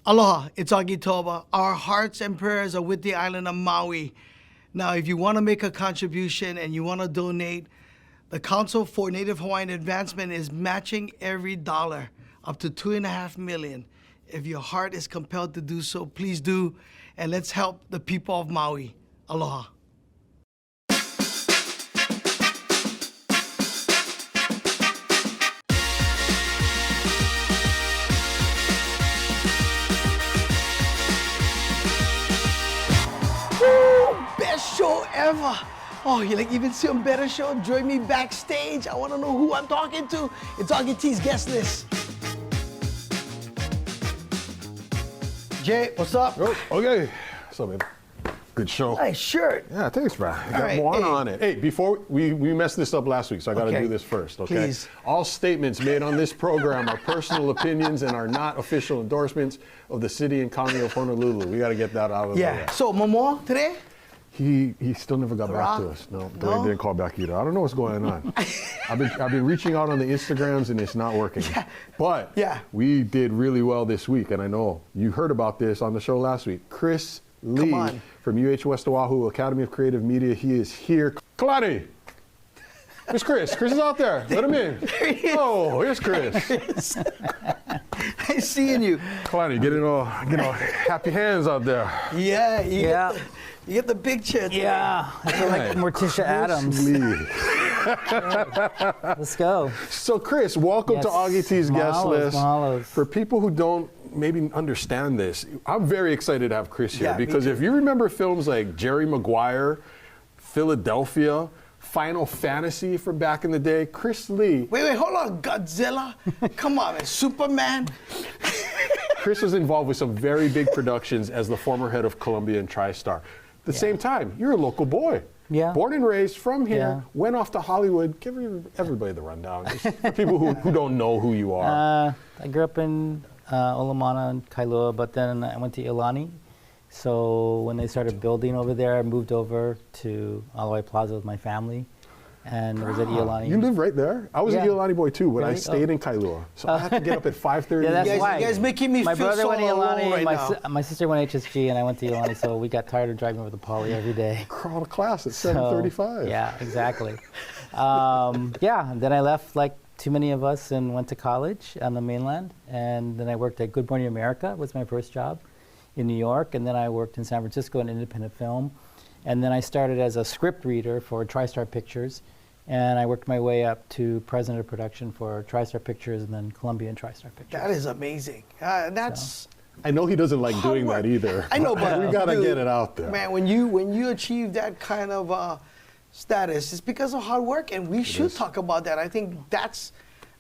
Aloha, it's Augie Toba. Our hearts and prayers are with the island of Maui. Now, if you want to make a contribution and you want to donate, the Council for Native Hawaiian Advancement is matching every dollar up to $2.5 million. If your heart is compelled to do so, please do, and let's help the people of Maui. Aloha. Best show ever. Oh, you like even see a better show? Join me backstage. I want to know who I'm talking to. It's Augie T's guest list. Jay, what's up? Oh, okay. What's up, man? Good show. Nice shirt. Yeah, thanks, bro. I got right, Moana hey. on it. Hey, before we messed this up last week, so I got to Okay. do this first, okay? Please. All statements made on this program are personal opinions and are not official endorsements of the city and county of Honolulu. We got to get that out of the way. So, Momoa today? He still never got back Rock? to us. No, No? Dwayne didn't call back either. I don't know what's going on. I've been reaching out on the Instagrams and it's not working. Yeah. But Yeah. we did really well this week, and I know you heard about this on the show last week. Chris Lee on. from UH West Oahu Academy of Creative Media. He is here. Kalani! There's Chris. Chris is out there. Let him in. There he is. Oh, here's Chris. Nice seeing you. Kalani, get all happy hands out there. Yeah, Yeah. You get the big chair today. Yeah, I feel like Morticia Adams. Lee. Let's go. So, Chris, welcome Yes. to Augie T's guest Mahalos, list. mahalos. For people who don't maybe understand this, I'm very excited to have Chris here Yeah, me because too. if you remember films like Jerry Maguire, Philadelphia, Final Fantasy from back in the day, Chris Lee, Wait, hold on. Godzilla? Come on, man. Superman? Chris was involved with some very big productions as the former head of Columbia and TriStar. At the same time, you're a local boy. Yeah. Born and raised from here, Yeah. went off to Hollywood. Give everybody the rundown, just for people who don't know who you are. I grew up in Olamana and Kailua, but then I went to Iolani. So when they started building over there, I moved over to Alawai Plaza with my family, and was at Iolani. You live right there? I was a Yeah. Iolani boy too, but I Really? stayed in Kailua. So I had to get up at 5:30. Yeah, that's You guys- why. you guys making me my feel brother so went to alone Iolani, right now. my sister went HSG, and I went to Iolani, so we got tired of driving over the Poly every day. Crawl to class at So, 7:35. Yeah, exactly. And then I left like too many of us and went to college on the mainland. And then I worked at Good Morning America, was my first job in New York. And then I worked in San Francisco in independent film. And then I started as a script reader for TriStar Pictures. And I worked my way up to president of production for TriStar Pictures and then Columbia and TriStar Pictures. That is amazing. That's... I know he doesn't like doing Hard that work. either. I know, but we gotta dude, get it out there. Man, when you achieve that kind of status, it's because of hard work, and we should is. talk about that. I think that's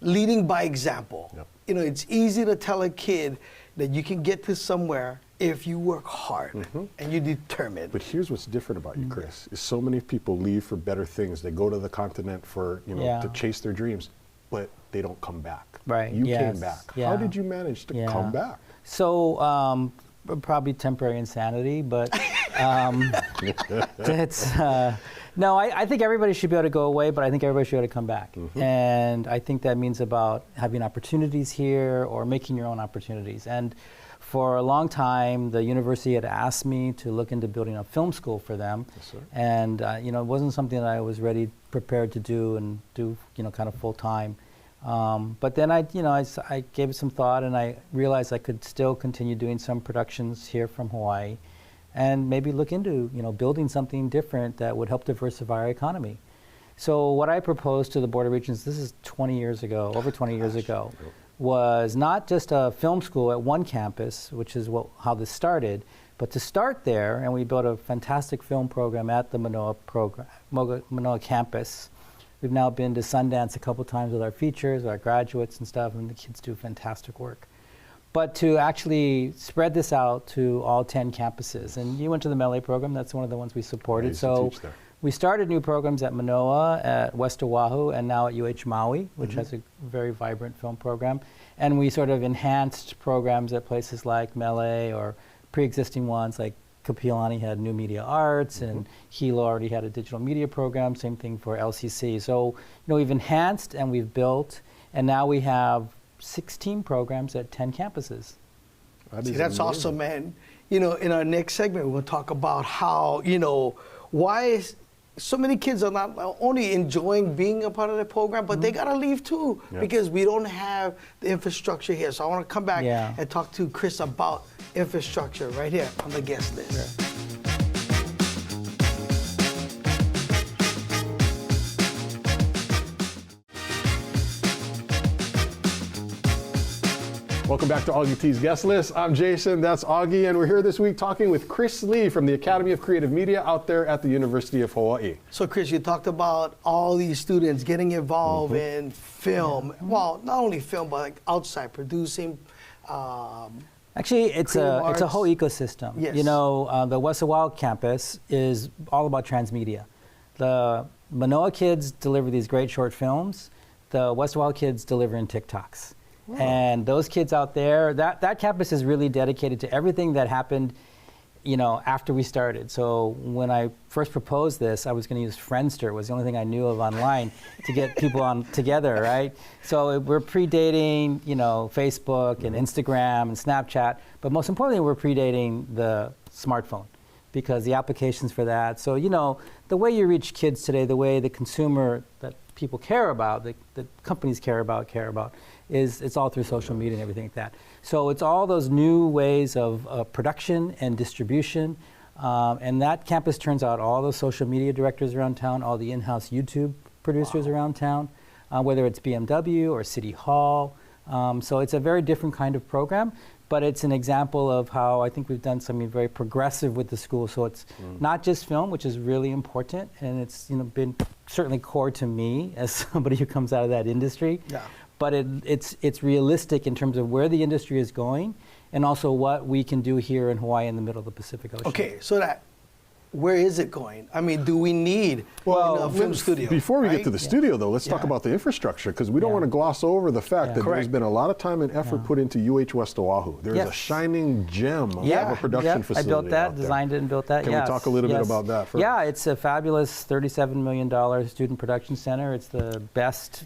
leading by example. Yep. You know, it's easy to tell a kid that you can get to somewhere if you work hard and you're determined. But here's what's different about Mm. you, Chris, is so many people leave for better things. They go to the continent for, Yeah. to chase their dreams, but they don't come back. Right, You yes, came back. yeah. How did you manage to Yeah. come back? So probably temporary insanity, but it's no. I think everybody should be able to go away, but I think everybody should be able to come back. And I think that means about having opportunities here or making your own opportunities. And for a long time, the university had asked me to look into building a film school for them, Yes, sir. and it wasn't something that I was prepared to do and do kind of full time. But then I gave it some thought, and I realized I could still continue doing some productions here from Hawaii, and maybe look into building something different that would help diversify our economy. So what I proposed to the Board of Regents, this is 20 years ago, over 20 years ago, was not just a film school at one campus, which is how this started, but to start there, and we built a fantastic film program at the Manoa campus. We've now been to Sundance a couple times with our features, our graduates and stuff, and the kids do fantastic work. But to actually spread this out to all 10 campuses, and you went to the Melee program, that's one of the ones we supported. I used to So teach there. we started new programs at Manoa, at West Oahu, and now at UH Maui, which has a very vibrant film program. And we sort of enhanced programs at places like Melee or pre-existing ones like Kapiolani had New Media Arts, and Hilo already had a digital media program, same thing for LCC. So, we've enhanced and we've built, and now we have 16 programs at 10 campuses. That See, is that's amazing. awesome, man. You know, in our next segment, we'll talk about how, you know, why so many kids are not only enjoying being a part of the program, but they gotta leave too, Yeah. because we don't have the infrastructure here. So I wanna come back Yeah. and talk to Chris about infrastructure right here on the guest list. Welcome back to Augie T's Guest List. I'm Jason, that's Augie, and we're here this week talking with Chris Lee from the Academy of Creative Media out there at the University of Hawaii. So Chris, you talked about all these students getting involved in film. Well, not only film, but like outside producing. Actually, it's Creative a whole arts. ecosystem. Yes. You know, the West Oahu campus is all about transmedia. The Manoa kids deliver these great short films. The West Oahu kids deliver in TikToks. And those kids out there, that campus is really dedicated to everything that happened, you know, after we started. So when I first proposed this, I was going to use Friendster. It was the only thing I knew of online to get people on together, right? So we're predating, you know, Facebook and Instagram and Snapchat, but most importantly, we're predating the smartphone because the applications for that. So, you know, the way you reach kids today, the way the consumer that people care about, that companies care about, is it's all through social media and everything like that. So it's all those new ways of production and distribution. And that campus turns out all those social media directors around town, all the in-house YouTube producers around town, whether it's BMW or City Hall. So it's a very different kind of program, but it's an example of how I think we've done something very progressive with the school. So it's not just film, which is really important, and it's, you know, been certainly core to me as somebody who comes out of that industry. Yeah. But it's realistic in terms of where the industry is going and also what we can do here in Hawaii in the middle of the Pacific Ocean. Okay, so where is it going? I mean, do we need a film studio? Before we right? get to the studio, though, let's talk about the infrastructure, because we don't want to gloss over the fact that there's Correct. been a lot of time and effort put into UH West Oahu. There's a Yes. shining gem of Yeah, a production I facility built that, out there. designed it and built that. Can we yes, talk a little bit yes. about that first? Yeah, it's a fabulous $37 million student production center. It's the best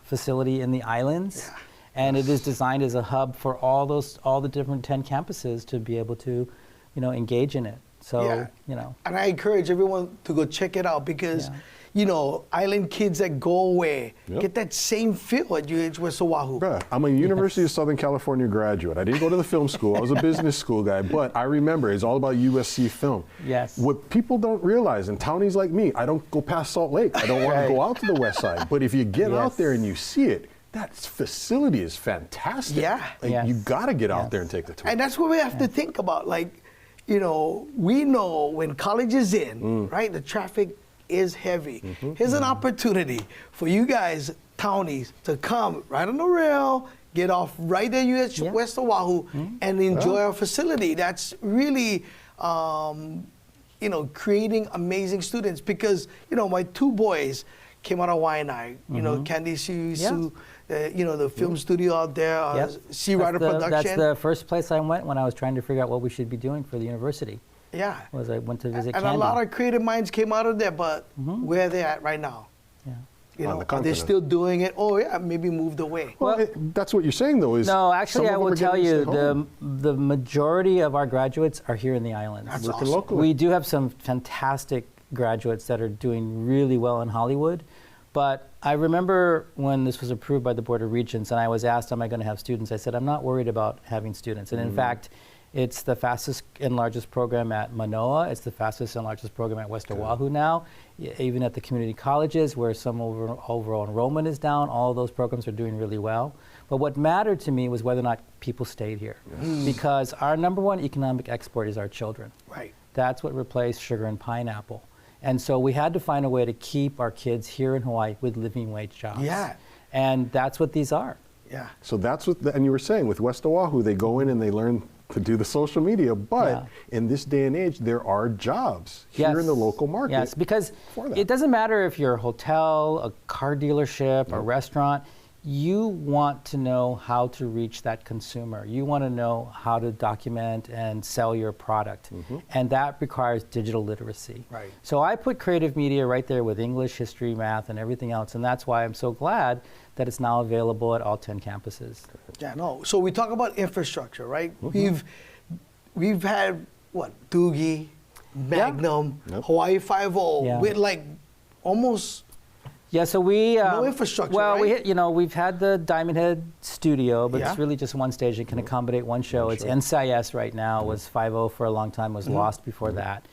facility in the islands. Yeah. And it is designed as a hub for all the different 10 campuses to be able to, you know, engage in it. So, Yeah. you know. And I encourage everyone to go check it out because, Yeah. you know, island kids that go away Yep. get that same feel at UH West Oahu. Bruh, I'm a University of Southern California graduate. I didn't go to the film school. I was a business school guy, but I remember it's all about USC film. Yes. What people don't realize, and townies like me, I don't go past Salt Lake. I don't want to go out to the west side. But if you get out Yes. there and you see it, that facility is fantastic. Yeah. Like, Yes. you got to get out Yes. there and take the tour. And that's what we have to think about. Like, you know, we know when college is in, right, the traffic is heavy. Here's an opportunity for you guys, townies, to come right on the rail, get off right there, UH Yeah. West Oahu, and enjoy our facility. That's really, you know, creating amazing students because, you know, my two boys came out of Waianae, you know, Candy Sue, you know, the film studio out there, Yep. Sea Rider Production. That's the first place I went when I was trying to figure out what we should be doing for the university. Yeah. Was I went to visit And Candy. a lot of creative minds came out of there, but where are they at right now? Yeah. You On know, the are they continent. still doing it? Oh yeah, maybe moved away. Well, that's what you're saying, though, is No, actually, some I of them will are tell getting to you, stay home. the majority of our graduates are here in the islands. That's Working awesome. locally. We do have some fantastic graduates that are doing really well in Hollywood. But I remember when this was approved by the Board of Regents and I was asked, am I going to have students? I said, I'm not worried about having students. And in fact, it's the fastest and largest program at Manoa. It's the fastest and largest program at West Oahu now. Even at the community colleges where some overall enrollment is down, all of those programs are doing really well. But what mattered to me was whether or not people stayed here. Because our number one economic export is our children. Right. That's what replaced sugar and pineapple. And so we had to find a way to keep our kids here in Hawaii with living wage jobs. Yeah. And that's what these are. Yeah. So that's what, and you were saying with West Oahu, they go in and they learn to do the social media, but Yeah. in this day and age, there are jobs here in the local market. Yes, because for that. it doesn't matter if you're a hotel, a car dealership, a restaurant. You want to know how to reach that consumer. You want to know how to document and sell your product. And that requires digital literacy. Right. So I put creative media right there with English, history, math, and everything else. And that's why I'm so glad that it's now available at all 10 campuses. Yeah, no. So we talk about infrastructure, right? We've had what, Doogie, Magnum, Yep. Hawaii 5-0 Yeah. with like almost Yeah, so we no infrastructure. well, right? we've had the Diamond Head studio, but Yeah. it's really just one stage. It can accommodate one show. One It's show. NCIS right now. Was 5-0 for a long time. Was lost before that.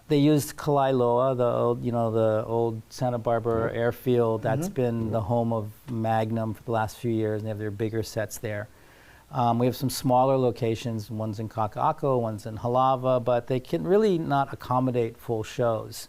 They used Kalailoa, the old Santa Barbara airfield. That's been the home of Magnum for the last few years. And they have their bigger sets there. We have some smaller locations. One's in Kaka'ako, one's in Halava, but they can really not accommodate full shows.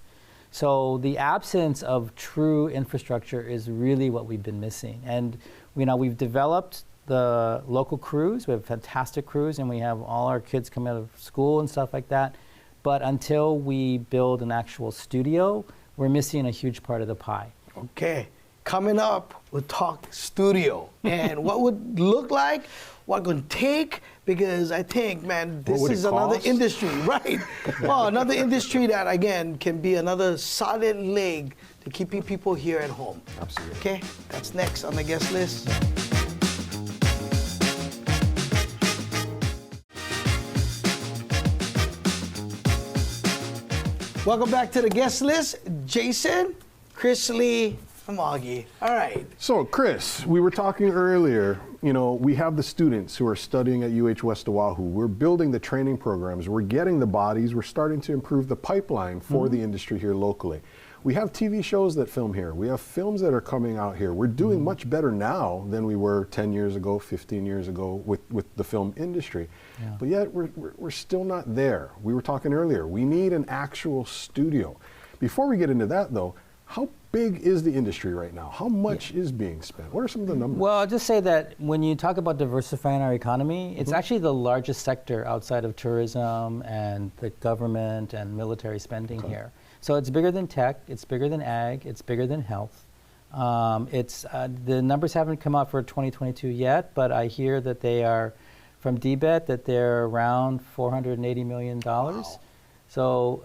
So the absence of true infrastructure is really what we've been missing. And we've developed the local crews. We have fantastic crews, and we have all our kids come out of school and stuff like that. But until we build an actual studio, we're missing a huge part of the pie. Okay, coming up, we'll talk studio and what would look like, what going to take, because I think, man, this would it is another cost? industry, right? Well, another industry that, again, can be another solid leg to keeping people here at home. Absolutely. Okay, that's next on the guest list. Welcome back to the guest list. Jason, Chris Lee, I'm Augie. All right. So, Chris, we were talking earlier, we have the students who are studying at UH West Oahu. We're building the training programs. We're getting the bodies. We're starting to improve the pipeline for the industry here locally. We have TV shows that film here. We have films that are coming out here. We're doing much better now than we were 10 years ago, 15 years ago with the film industry. Yeah. But yet, we're still not there. We were talking earlier. We need an actual studio. Before we get into that, though, how big is the industry right now? How much is being spent? What are some of the numbers? Well, I'll just say that when you talk about diversifying our economy, it's actually the largest sector outside of tourism and the government and military spending here. So it's bigger than tech, it's bigger than ag, it's bigger than health. The numbers haven't come out for 2022 yet, but I hear that they are, from DBET, that they're around $480 million. Wow. So,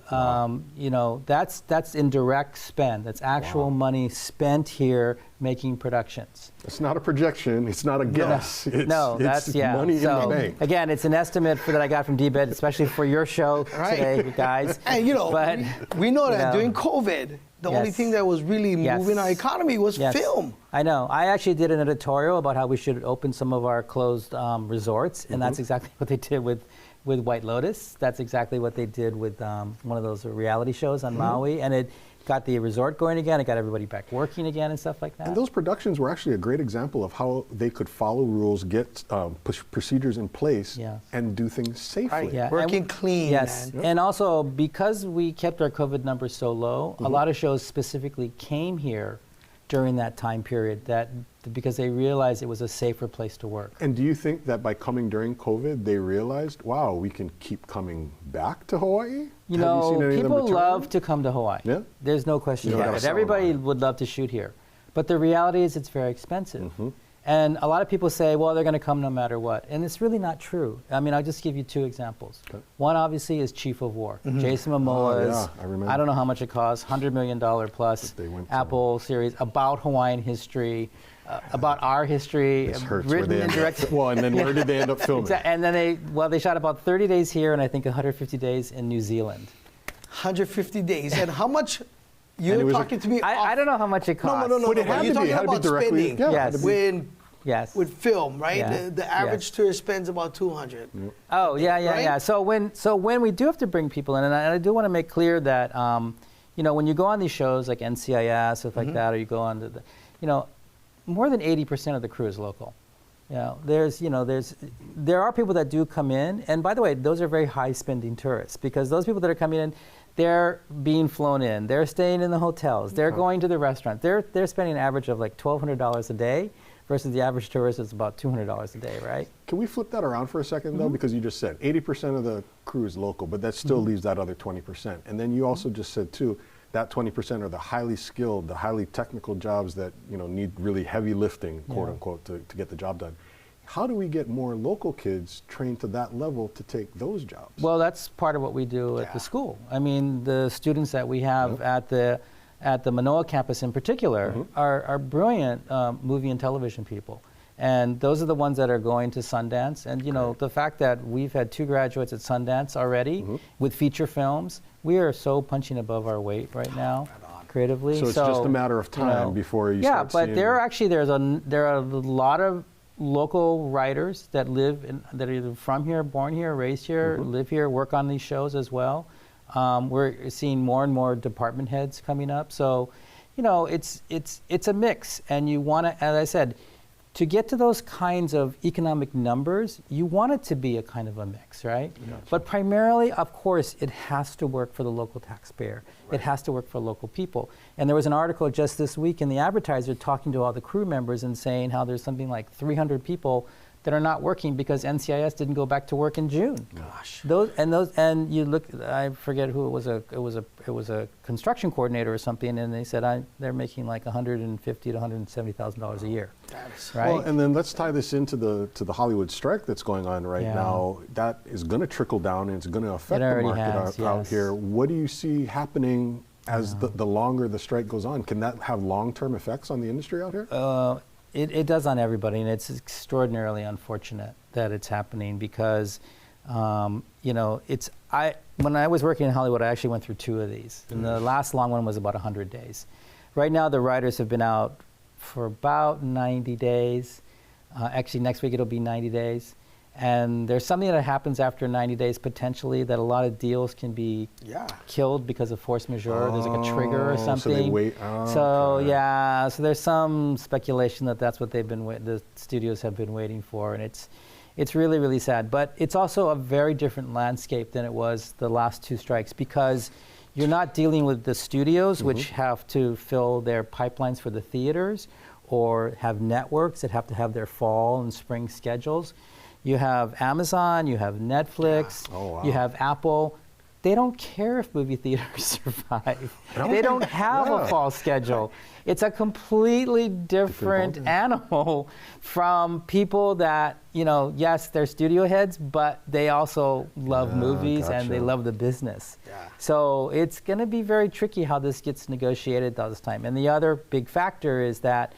that's in direct spend. That's actual money spent here making productions. It's not a projection. It's not a guess. It's money in the bank. Again, it's an estimate that I got from DBET, especially for your show today, you guys. And But, we know that during COVID, the only Yes. thing that was really Yes. moving our economy was Yes. film. I know. I actually did an editorial about how we should open some of our closed resorts, and that's exactly what they did with White Lotus. That's exactly what they did with one of those reality shows on Maui, and it got the resort going again. It got everybody back working again and stuff like that. And those productions were actually a great example of how they could follow rules, get procedures in place, Yeah. and do things safely. Right. Yeah, Working and- clean, Yes, man. and also because we kept our COVID numbers so low, a lot of shows specifically came here during that time period because they realized it was a safer place to work. And do you think that by coming during COVID, they realized, wow, we can keep coming back to Hawaii? You Have know, seen any of them people return? love to come to Hawaii. Yeah? There's no question You don't about gotta it. sell Everybody them. would love to shoot here. But the reality is it's very expensive. Mm-hmm. And a lot of people say, well, they're going to come no matter what. And it's really not true. I mean, I'll just give you two examples. Okay. One, obviously, is Chief of War. Jason Momoa's, yeah, I remember. I don't know how much it costs, $100 million plus That they went to. Apple series about Hawaiian history, about our history, This hurts where written they and end up. directed. Well, and then where did they end up filming? And then they shot about 30 days here and I think 150 days in New Zealand. 150 days. And how much And you're it was talking to me? I don't know how much it costs. No. But it had You're to be. talking It had to be about directly. spending. Yeah, it Yes. had to be. When Yes. with film, right? Yeah. The average Yes. tourist spends about 200. Oh yeah, Right? yeah. So when we do have to bring people in, and I do want to make clear that when you go on these shows like NCIS, stuff like that, or you go on to more than 80% of the crew is local. There are people that do come in, and by the way, those are very high spending tourists because those people that are coming in, they're being flown in, they're staying in the hotels, they're going to the restaurant, they're spending an average of like $1,200 a day. Versus the average tourist is about $200 a day, right? Can we flip that around for a second, though? Because you just said 80% of the crew is local, but that still leaves that other 20%. And then you also just said, too, that 20% are the highly skilled, the highly technical jobs that need really heavy lifting, quote unquote, to get the job done. How do we get more local kids trained to that level to take those jobs? Well, that's part of what we do at the school. I mean, the students that we have at at the Manoa campus in particular are brilliant movie and television people. And those are the ones that are going to Sundance. And, you know, the fact that we've had 2 graduates at Sundance already with feature films, we are so punching above our weight right now creatively. So it's just a matter of time before you start seeing... Yeah, but there are a lot of local writers that that are either from here, born here, raised here, live here, work on these shows as well. We're seeing more and more department heads coming up. So, you know, it's a mix. And you want to, as I said, to get to those kinds of economic numbers, you want it to be a kind of a mix, right? Yeah. But primarily, of course, it has to work for the local taxpayer. Right. It has to work for local people. And there was an article just this week in the Advertiser talking to all the crew members and saying how there's something like 300 people that are not working because NCIS didn't go back to work in June. Gosh. And you look, I forget who it was. It was a construction coordinator or something, and they said they're making like $150,000 to $170,000 a year. Right. Well, and then let's tie this into the Hollywood strike that's going on right now. That is going to trickle down and it's going to affect the market out here. What do you see happening as the longer the strike goes on? Can that have long-term effects on the industry out here? It does on everybody, and it's extraordinarily unfortunate that it's happening because, you know, when I was working in Hollywood, I actually went through 2 of these, and the last long one was about 100 days. Right now, the writers have been out for about 90 days. Actually, next week it'll be 90 days. And there's something that happens after 90 days potentially that a lot of deals can be killed because of force majeure. There's like a trigger or something. So they wait. So there's some speculation that that's what the studios have been waiting for, and it's really, really sad. But it's also a very different landscape than it was the last 2 strikes because you're not dealing with the studios, which have to fill their pipelines for the theaters or have networks that have to have their fall and spring schedules. You have Amazon, you have Netflix, you have Apple. They don't care if movie theaters survive. They don't have a fall schedule. It's a completely different animal from people that, you know, yes, they're studio heads, but they also love movies and they love the business. So it's going to be very tricky how this gets negotiated all this time. And the other big factor is that,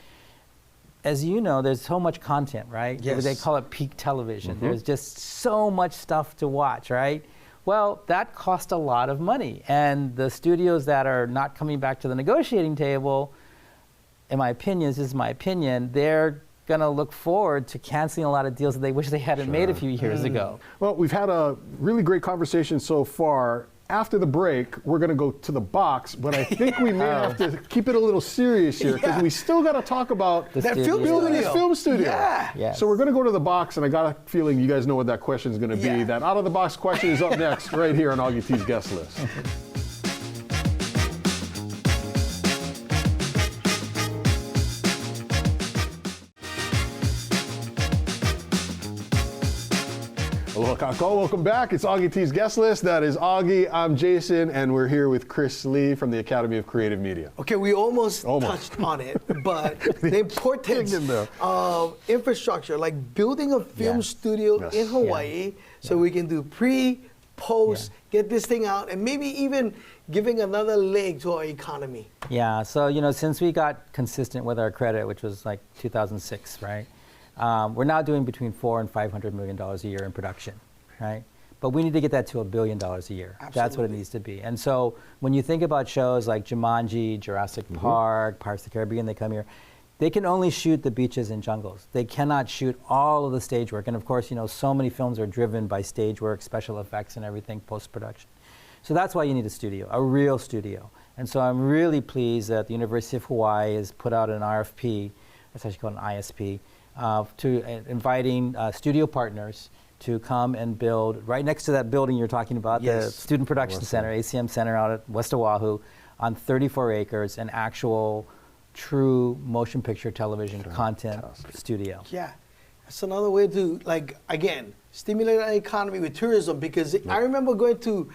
as you know, there's so much content, right? Yes. They call it peak television. There's just so much stuff to watch, right? Well, that cost a lot of money. And the studios that are not coming back to the negotiating table, in my opinion, this is my opinion, they're going to look forward to canceling a lot of deals that they wish they hadn't made a few years ago. Well, we've had a really great conversation so far. After the break, we're going to go to the box, but I think we may have to keep it a little serious here because we still got to talk about building this film studio. So we're going to go to the box, and I got a feeling you guys know what that question is going to be. That out-of-the-box question is up next right here on Augie T's Guest List. Aloha Kako, welcome back. It's Augie T's Guest List. That is Augie, I'm Jason, and we're here with Chris Lee from the Academy of Creative Media. Okay, we almost touched on it, but the importance of infrastructure, like building a film studio in Hawaii so we can do pre, post, get this thing out, and maybe even giving another leg to our economy. Yeah, so, you know, since we got consistent with our credit, which was like 2006, right? We're now doing between $400 and $500 million a year in production, right? But we need to get that to $1 billion a year. Absolutely. That's what it needs to be. And so when you think about shows like Jumanji, Jurassic Park, Pirates of the Caribbean, they come here, they can only shoot the beaches and jungles. They cannot shoot all of the stage work. And of course, you know, so many films are driven by stage work, special effects and everything, post-production. So that's why you need a studio, a real studio. And so I'm really pleased that the University of Hawaii has put out an RFP, that's actually called an ISP, inviting studio partners to come and build right next to that building you're talking about, the Student Production Center, ACM Center out at West Oahu, on 34 acres, an actual true motion picture television content studio. Yeah, that's another way to, like, again, stimulate our economy with tourism, because I remember going to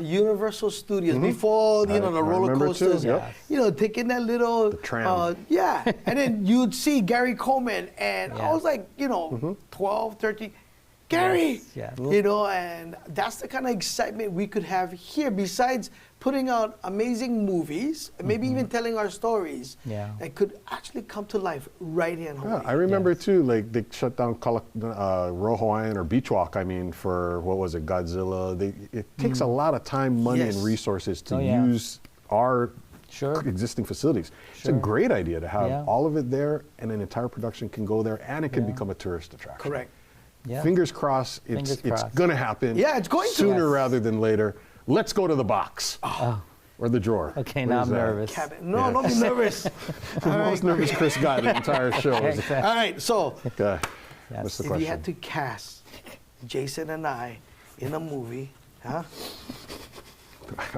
Universal Studios before, you know, the roller coasters, you know, taking that little, tram. And then you'd see Gary Coleman, and I was like, you know, 12, 13, Gary, Yes, yes. you know, and that's the kind of excitement we could have here. Besides putting out amazing movies, and maybe even telling our stories Yeah. that could actually come to life right here in Hawaii. Yeah, I remember Yes. too, like they shut down Royal Hawaiian or Beach Walk, I mean, for what was it, Godzilla. It takes a lot of time, money, Yes. and resources to Oh, yeah. use our Sure. existing facilities. It's Sure. a great idea to have Yeah. all of it there, and an entire production can go there, and it can Yeah. become a tourist attraction. Correct. Yeah. Fingers crossed, Fingers it's crossed. going to happen. Yeah, it's going to. Sooner Yes. rather than later. Let's go to the box. Oh, Or the drawer. okay, What now is I'm that? nervous. Cabin. No, Yeah. don't be nervous. The most nervous Chris got the entire show. Exactly. All right, so Okay. Yes. What's the if question? you had to cast Jason and I in a movie, huh?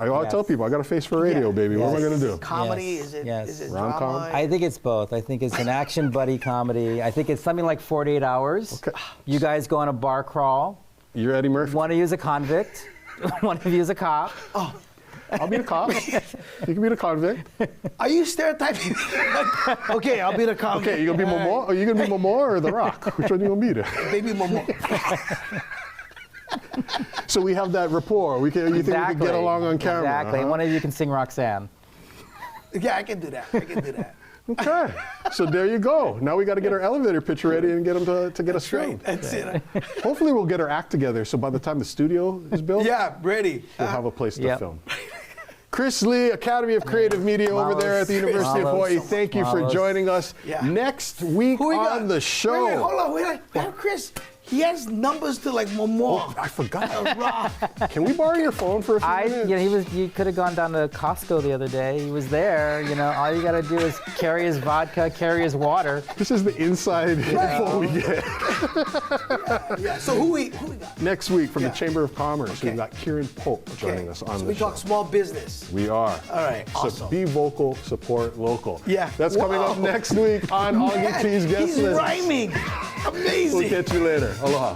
I always tell Yes. people, I got a face for radio, Yeah. baby. What am I Yes. going to do? Comedy? Yes, Is it? yes. Is it Rom-com? drama? I think it's both. I think it's an action buddy comedy. I think it's something like 48 Hours. Okay. You guys go on a bar crawl. You're Eddie Murphy? One of you is a convict. One of you is a cop. I'll be the cop. You can be the convict. Are you stereotyping? Okay, I'll be the comedy. Okay, you going to be Momoa? Are you going to be Momoa or The Rock? Which one are you going to be there? Baby Momo. So we have that rapport. You think we could get along on camera? Exactly. huh? One of you can sing Roxanne. Yeah, I can do that. I can do that. Okay. So there you go. Now we got to get our elevator pitch ready and get them to get us Right. filmed. That's it. Hopefully we'll get our act together. So by the time the studio is built, Yeah, ready. we'll have a place to Yep. film. Chris Lee, Academy of Creative Media over there at the University of Malos. Hawaii. Thank you for Malos. joining us. Yeah. Next week Who we got? on the show. Wait, hold on. We have Chris. He has numbers to like Momo. I forgot. Can we borrow your phone for a few minutes? He could have gone down to Costco the other day. He was there. All you got to do is carry his vodka, carry his water. This is the inside info we get. Yeah. So who we got? Next week from Yeah. the Chamber of Commerce, Okay. we've got Kieran Pope joining us on so the we show. talk small business. We are. All right, So awesome. be vocal, support local. Yeah. That's coming up Whoa. next week on Augie Man, T's Guest he's List. rhyming. Amazing. We'll catch you later. Aloha.